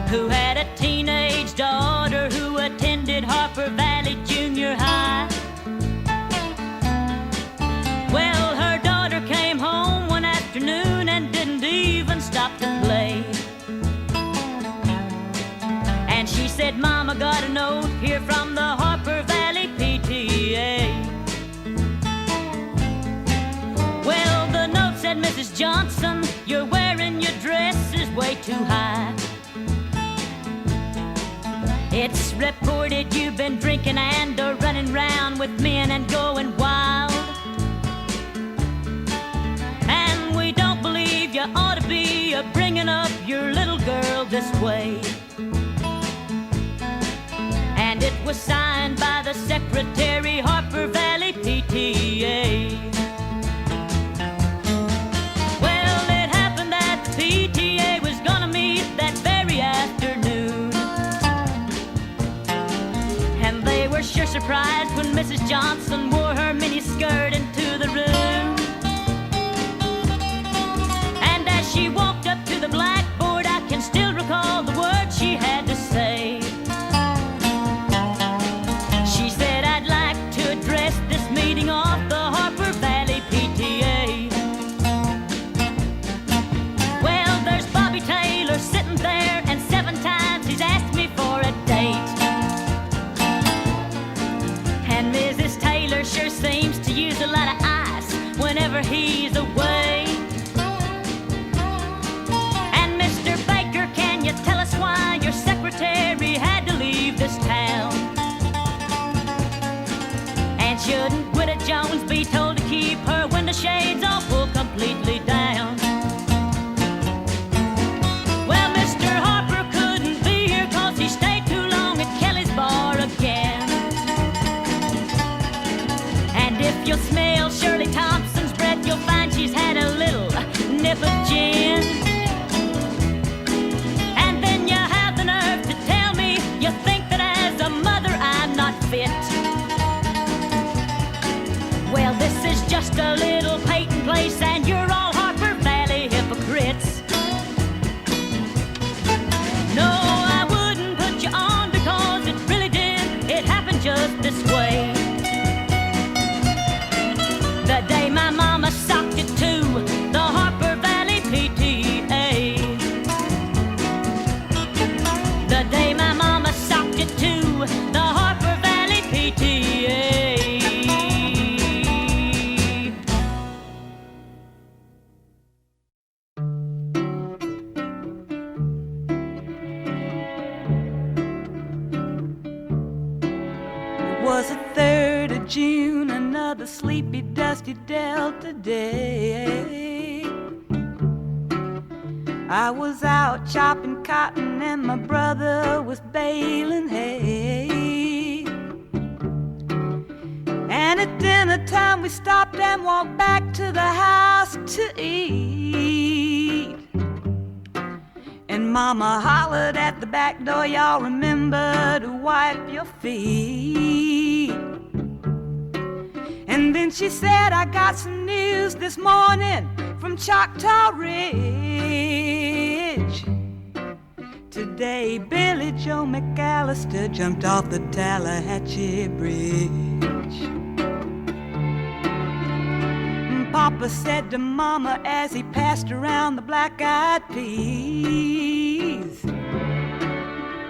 who had a teenage daughter who attended Harper Valley Junior High. Well, her daughter came home one afternoon and didn't even stop to play. And she said, Mama, got a note here from the Harper Valley P.T.A. Well, the note said, Mrs. Johnson, you're wearing your dress is way too high. It's reported you've been drinking and running round with men and going wild. And we don't believe you ought to be bringing up your little girl this way. And it was signed by the secretary, Harper Valley P.T.A. Well, it happened that the P.T.A. was gonna meet that very afternoon. And they were sure surprised when Mrs. Johnson wore her mini skirt into the room. And as she walked up to the blackboard, I can still recall the words she had to say. She said, I'd like to address this meeting off the Harper Valley P.T.A. Well, there's Bobbie Taylor sitting there, and 7 times he's asked me for a date. And Mrs. Taylor sure seems to use a lot of ice whenever he's away. And Mr. Baker, can you tell us why your secretary had to leave this town? And shouldn't Widow Jones be told to keep her window shades all pulled completely down? Well, Mr. Harper couldn't be here 'cause he stayed too long at Kelly's bar again. And if you'll smell Shirley Thompson's breath, you'll find she's had a little nip of gin. And then you have the nerve to tell me you think that as a mother I'm not fit. Well, this is just a little Peyton place, and you're all Harper Valley hypocrites. No, I wouldn't put you on because it really did. It happened just this way. The day my mama socked it to the Harper Valley P.T.A. The day my mama socked it to the Harper Valley P.T.A. It was the 3rd of June, another sleepy, dusty Delta day. I was out chopping cotton and my brother was baling hay. And at dinner time we stopped and walked back to the house to eat. And Mama hollered at the back door, y'all remember to wipe your feet. And then she said, I got some news this morning from Choctaw Ridge. Today Billy Joe McAllister jumped off the Tallahatchie Bridge. Papa said to Mama as he passed around the black-eyed peas,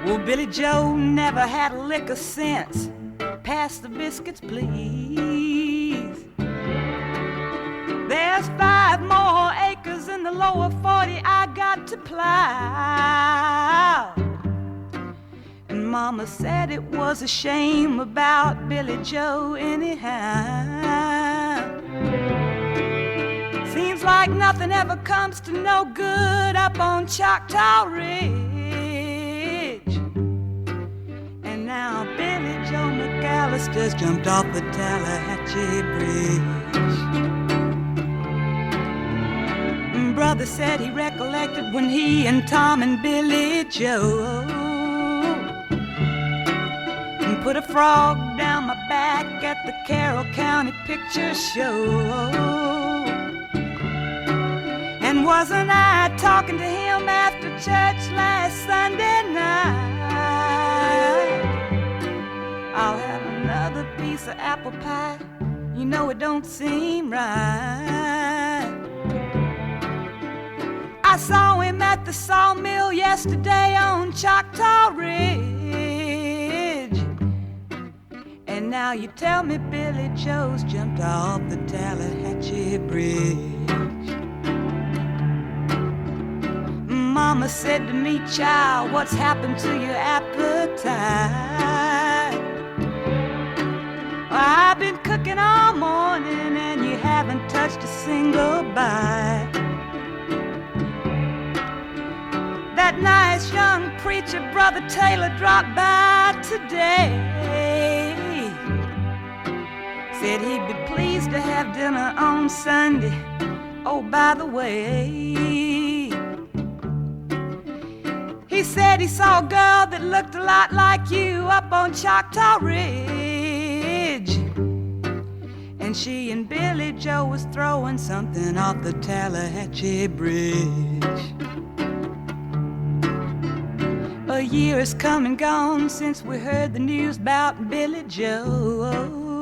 well, Billy Joe never had a lick of sense. Pass the biscuits, please. There's 5 more acres in the lower 40 I got to plow. And Mama said it was a shame about Billy Joe anyhow. Seems like nothing ever comes to no good up on Choctaw Ridge. And now Billy Joe McAllister's jumped off the Tallahatchie Bridge. Brother said he recollected when he and Tom and Billy Joe put a frog down my back at the Carroll County Picture Show. And wasn't I talking to him after church last Sunday apple pie. You know it don't seem right. I saw him at the sawmill yesterday on Choctaw Ridge. And now you tell me Billy Joe's jumped off the Tallahatchie Bridge. Mama said to me, child, what's happened to your appetite? I've been cooking all morning and you haven't touched a single bite. That nice young preacher, Brother Taylor, dropped by today. Said he'd be pleased to have dinner on Sunday. Oh, by the way, he said he saw a girl that looked a lot like you up on Choctaw Ridge. And she and Billy Joe was throwing something off the Tallahatchie Bridge. A year has come and gone since we heard the news about Billy Joe.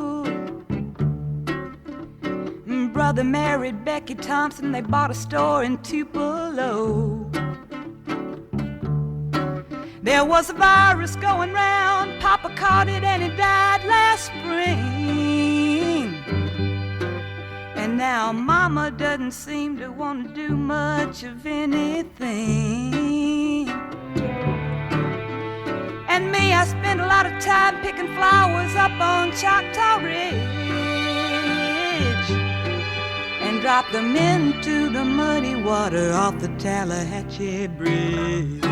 Brother married Becky Thompson, they bought a store in Tupelo. There was a virus going round, Papa caught it and he died last spring. And now Mama doesn't seem to want to do much of anything. And me, I spend a lot of time picking flowers up on Choctaw Ridge and drop them into the muddy water off the Tallahatchie Bridge.